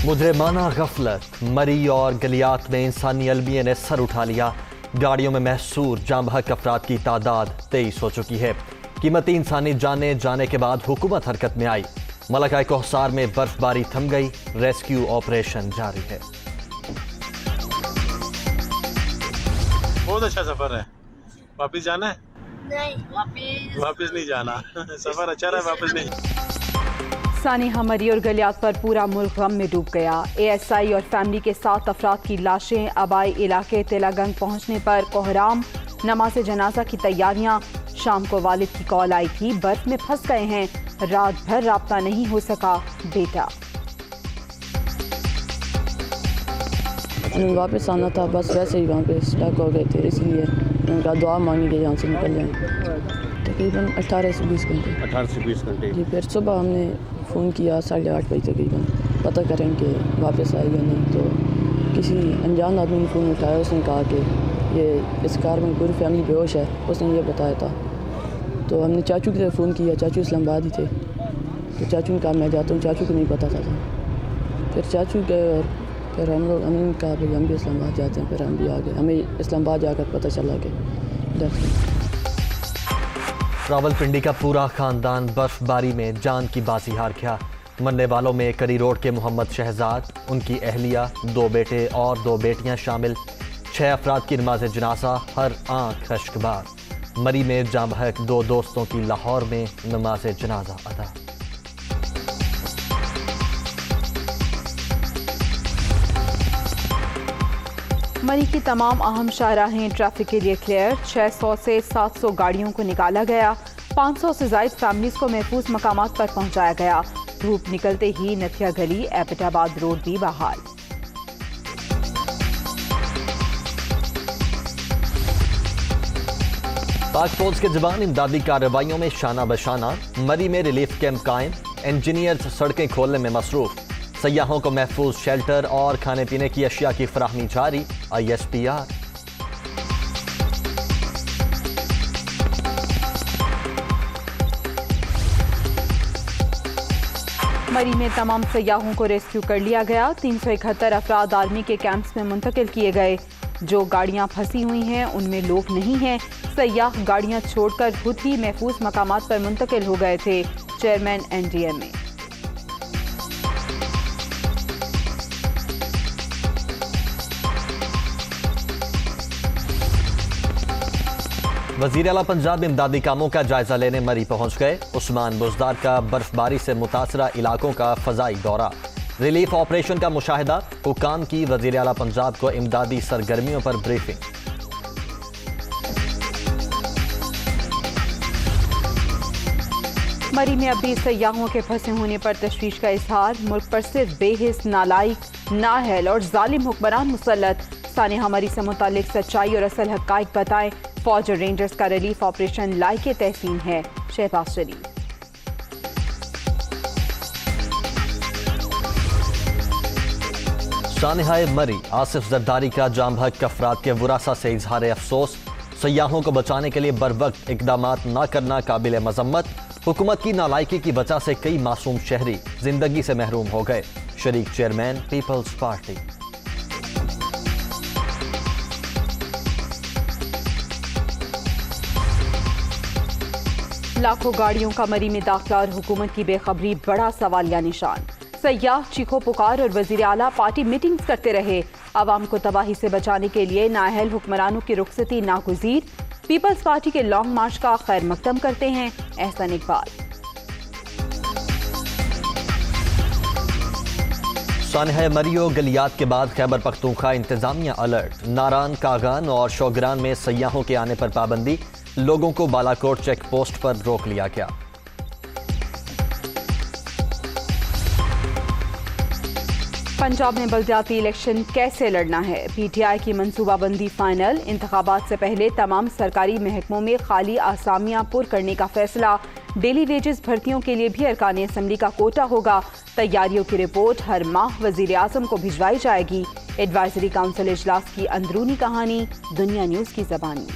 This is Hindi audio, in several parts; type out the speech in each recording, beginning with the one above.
मुजरिमाना गफलत, मरी और गलियात में इंसानी अलमिया ने सर उठा लिया। गाड़ियों में महसूर जाम बहक अफराद की तादाद 23 हो चुकी है। कीमती इंसानी जाने जाने के बाद हुकूमत हरकत में आई। मलका कोहसार में बर्फबारी थम गई, रेस्क्यू ऑपरेशन जारी है। बहुत अच्छा सफर है। वापिस जाना है? नहीं, वापिस नहीं जाना। सफर अच्छा रहा, वापिस नहीं। सानिहा मरी और गलियात पर पूरा मुल्क गम में डूब गया। ASI और फैमिली के 7 अफराद की लाशें आबाई इलाके तेलागंग पहुंचने पर कोहराम, नमाज जनाजा की तैयारियां। शाम को वालिद की कॉल आई थी, बर्फ में फंस गए हैं, रात भर राब्ता नहीं हो सका बेटा। वापस आना था, बस वैसे ही वहाँ पे स्टक हो गए थे, इसलिए उनका दुआ मांगी कि यहाँ से निकल जाएँ। तकरीबन 18 से 20 घंटे। 18 से 20 घंटे। जी, फिर सुबह हमने फ़ोन किया 8:30 बजे तकरीबन, पता करें कि वापस आएगा नहीं। तो किसी अनजान आदमी ने फ़ोन उठाया, उसने कहा कि ये इस कार में पूरी फैमिली बेहोश है, उसने ये बताया था। तो हमने चाचू की तरफ फ़ोन किया, चाचू इस्लामाबाद ही थे। तो चाचू ने कहा मैं जाता हूँ, चाचू को नहीं पता था। फिर चाचू गए और फिर हमने कहा भाई हम भी इस्लामाबाद जाते हैं। फिर हम भी आ गए, हमें इस्लामाबाद जाकर पता चला कि रावलपिंडी का पूरा खानदान बर्फबारी में जान की बाजी हार गया। मरने वालों में करी रोड के मोहम्मद शहजाद, उनकी अहलिया, 2 बेटे और 2 बेटियां शामिल। 6 अफराद की नमाज जनाजा, हर आंख अश्कबार। मरी में जाम बहक 2 दोस्तों की लाहौर में नमाज जनाजा अदा। मरी की तमाम अहम शाहराहें ट्रैफिक के लिए क्लियर। 600 से 700 गाड़ियों को निकाला गया। 500 से ज़ायद फैमिलीज को महफूज मकामात पर पहुंचाया गया। धूप निकलते ही नथिया गली, एबटाबाद रोड भी बहाल। पाक फौज के जवान इमदादी कार्रवाइयों में शाना बशाना। मरी में रिलीफ कैंप कायम, इंजीनियर्स सड़कें खोलने में मसरूफ। सयाहों को महफूज शेल्टर और खाने पीने की अशिया की फराहमी जारी। ISPR। मरी में तमाम सयाहों को रेस्क्यू कर लिया गया। 371 अफराद आर्मी के कैंप्स में मुंतकिल किए गए। जो गाड़ियां फंसी हुई हैं उनमें लोग नहीं हैं। सयाह गाड़ियां छोड़कर खुद ही महफूज मकामात पर मुंतकिल हो गए थे। Chairman NDMA। वज़ीर आला पंजाब इमदादी कामों का जायजा लेने मरी पहुंच गए। उस्मान बुज़दार का बर्फबारी से मुतासरा इलाकों का फ़ज़ाई दौरा। रिलीफ ऑपरेशन का मुशाहिदा। हुकाम की वज़ीर आला पंजाब को इमदादी सरगर्मियों पर ब्रीफिंग। मरी में अब भी सयाहों के फंसे होने पर तशवीश का इजहार। मुल्क पर सिर्फ बेहिस, नालायक, नाअहल और जालिम हुक्मरान मुसल्लत। सानिहा मरी से मुतालिक सच्चाई और असल हक़ाइक़ बताएं। फौज और रेंजर्स का रिलीफ ऑपरेशन लायके तहसीन है। शहबाज शरीफ। सानिहा मरी आसिफ जरदारी का जाम बहक अफराद के वरासा से इजहार अफसोस। सयाहों को बचाने के लिए बरवक्त इकदामात न करना काबिल मजम्मत। हुकूमत की नालायकी की वजह से कई मासूम शहरी जिंदगी से महरूम हो गए। शरीक चेयरमैन पीपल्स पार्टी। लाखों गाड़ियों का मरी में दाखिला और हुकूमत की बेखबरी बड़ा सवालिया निशान। सयाह चीखो पुकार और वजीर आला पार्टी मीटिंग्स करते रहे। आवाम को तबाही से बचाने के लिए नाअहल हुक्मरानों की रुखसती नागुज़ीर। पीपल्स पार्टी के लॉन्ग मार्च का खैर मकदम करते हैं एहसन इकबाल। सानिहा मरियो गलियात के बाद खैबर पख्तूनख्वा इंतजामिया अलर्ट। नारान, कागान और शोगरान में सयाहों के आने पर पाबंदी। लोगों को बालाकोट चेक पोस्ट पर रोक लिया गया। पंजाब में बल्दियाती इलेक्शन कैसे लड़ना है, PTI की मनसूबाबंदी फाइनल। इंतखाबात से पहले तमाम सरकारी महकमों में खाली आसामियां पुर करने का फैसला। डेली वेजेस भर्तियों के लिए भी अरकान असम्बली का कोटा होगा। तैयारियों की रिपोर्ट हर माह वजीर आजम को भिजवाई जाएगी। एडवाइजरी काउंसिल इजलास की अंदरूनी कहानी दुनिया न्यूज की ज़बानी।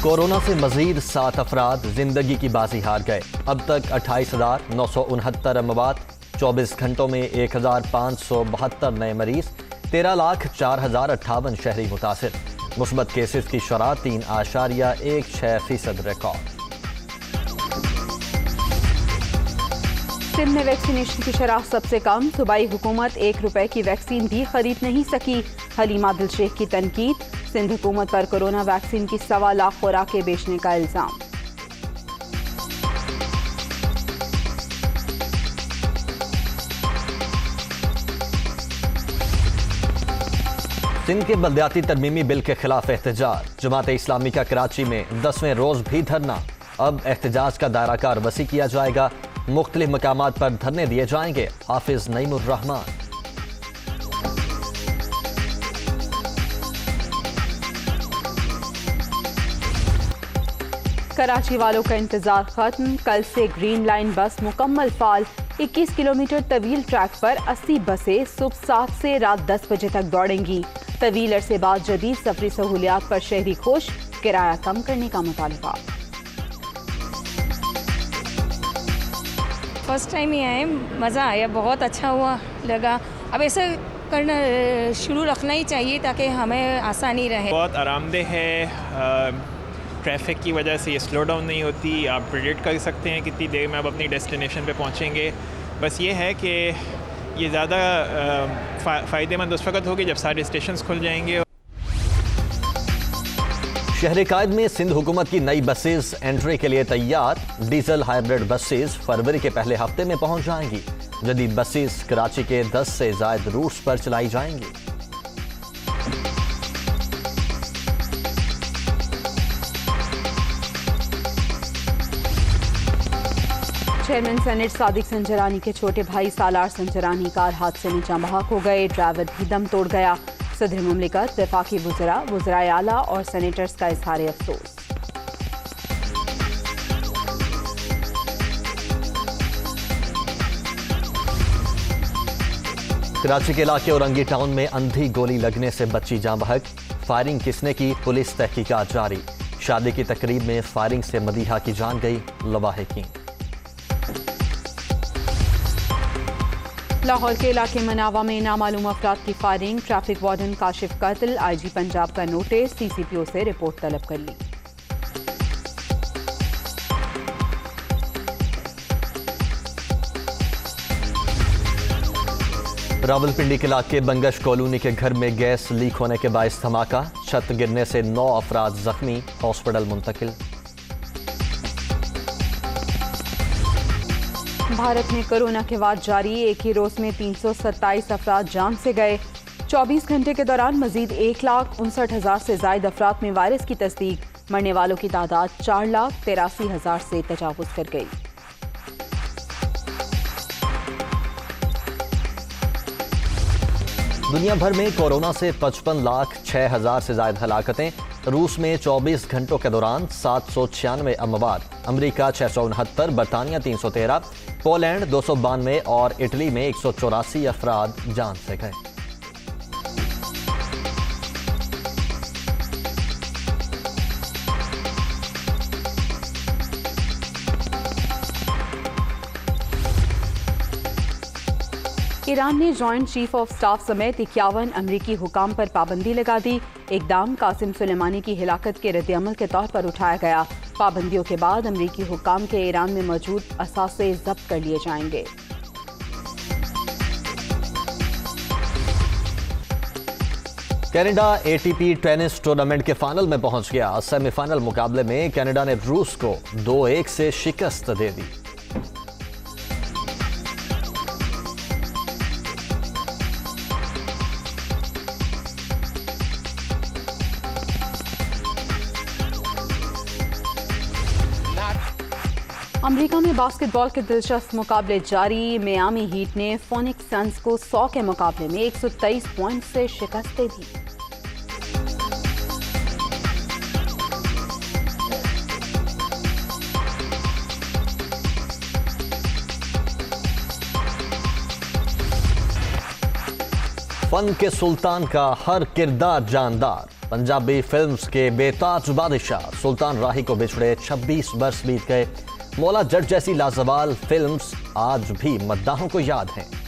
कोरोना से मजीद 7 अफराद जिंदगी की बाजी हार गए। अब तक 28,969 अमवात, 24 घंटों में 1,572 नए मरीज, 13,04,058 शहरी मुतासिर। मुस्बत केसेस की शरह 3.16% रिकॉर्ड। सिंध में वैक्सीनेशन की शरह सबसे कम। सूबाई हुकूमत ₹1 की वैक्सीन भी खरीद नहीं सकी। हलीमा दिल शेख की तनकीद। सिंध हुकूमत पर कोरोना वैक्सीन की 1.25 लाख खुराकें बेचने का इल्जाम। सिंध के बल्दियाती तरमीमी बिल के खिलाफ एहतजाज। जमात इस्लामी का कराची में 10वें रोज भी धरना। अब एहतजाज का दायराकार वसी किया जाएगा। मुख्तलिफ मकामात पर धरने दिए जाएंगे। हाफिज नईमुर रहमान। कराची वालों का इंतजार खत्म। कल से ग्रीन लाइन बस मुकम्मल फाल। 21 किलोमीटर तवील ट्रैक पर 80 बसें सुबह 7 से रात 10 बजे तक दौड़ेंगी। तवील अरसे बाद जदीद सफरी सहूलियात पर शहरी खुश। किराया कम करने का मुतालबा। फर्स्ट टाइम ही आए, मज़ा आया, बहुत अच्छा हुआ लगा। अब ऐसा करना शुरू रखना ही चाहिए ताकि हमें आसानी रहे। बहुत आरामदेह है। ट्रैफिक की वजह से ये स्लो डाउन नहीं होती। आप प्रेडिक्ट कर सकते हैं कितनी देर में आप अपनी डेस्टिनेशन पे पहुंचेंगे। बस ये है कि ये ज़्यादा फ़ायदेमंद उस वक्त होगी जब सारे स्टेशंस खुल जाएंगे। शहर कायद में सिंध हुकूमत की नई बसेस एंट्री के लिए तैयार। डीजल हाइब्रिड बसेस फरवरी के पहले हफ्ते में पहुंच जाएंगी। जदीद बसेस कराची के 10 से ज़ायद रूट्स पर चलाई जाएंगी। चेयरमैन सेनेट सादिक संजरानी के छोटे भाई सालार संजरानी कार हादसे में जाँ बहक हो गए। ड्राइवर भी दम तोड़ गया। सदर मुमलिकत, वफाकी वज़राए आला और सेनेटर्स का इज़हार अफसोस। कराची के इलाके औरंगी टाउन में अंधी गोली लगने से बच्ची जाँ बहक। फायरिंग किसने की, पुलिस तहकीकात जारी। शादी की तकरीब में फायरिंग से मदीहा की जान गई। लवाहिकीन। लाहौर के इलाके मनावा में नामालूम अफराद की फायरिंग। ट्रैफिक वार्डन काशिफ कत्ल। IG पंजाब का नोटिस। CCPO से रिपोर्ट तलब कर ली। रावलपिंडी के इलाके बंगश कॉलोनी के घर में गैस लीक होने के बायस धमाका। छत गिरने से 9 अफराद जख्मी, हॉस्पिटल मुंतकिल। भारत में कोरोना के बाद जारी एक ही रोज में 327 अफराद जान से गए। 24 घंटे के दौरान मजीद 1,59,000 से ज्यादा अफराद में वायरस की तस्दीक। मरने वालों की तादाद 4,83,000 से तजावुज कर गई। दुनिया भर में कोरोना से 55,06,000 से ज्यादा हलाकतें। रूस में 24 घंटों के दौरान 796 अमवात। अमेरिका 669, बरतानिया 313, पोलैंड 292 और इटली में 184 अफराद जान से गए। ईरान ने जॉइंट चीफ ऑफ स्टाफ समेत 51 अमरीकी हुकाम पर पाबंदी लगा दी। इकदाम कासिम सुलेमानी की हिलाकत के रद्दअमल के तौर पर उठाया गया। पाबंदियों के बाद अमरीकी हुकाम के ईरान में मौजूद असासे जब्त कर लिए जाएंगे। कनाडा ATP टेनिस टूर्नामेंट के फाइनल में पहुंच गया। सेमीफाइनल मुकाबले में कनाडा ने रूस को 2-1 से शिकस्त दे दी। अमेरिका में बास्केटबॉल के दिलचस्प मुकाबले जारी। मियामी हीट ने फोनिक्स सन्स को 100 के मुकाबले में 123 पॉइंट से शिकस्त दे दी। फन के सुल्तान का हर किरदार जानदार। पंजाबी फिल्म्स के बेताज बादशाह सुल्तान राही को बिछड़े 26 वर्ष बीत गए। मौला जट जैसी लाजवाब फिल्म्स आज भी मद्दाहों को याद हैं।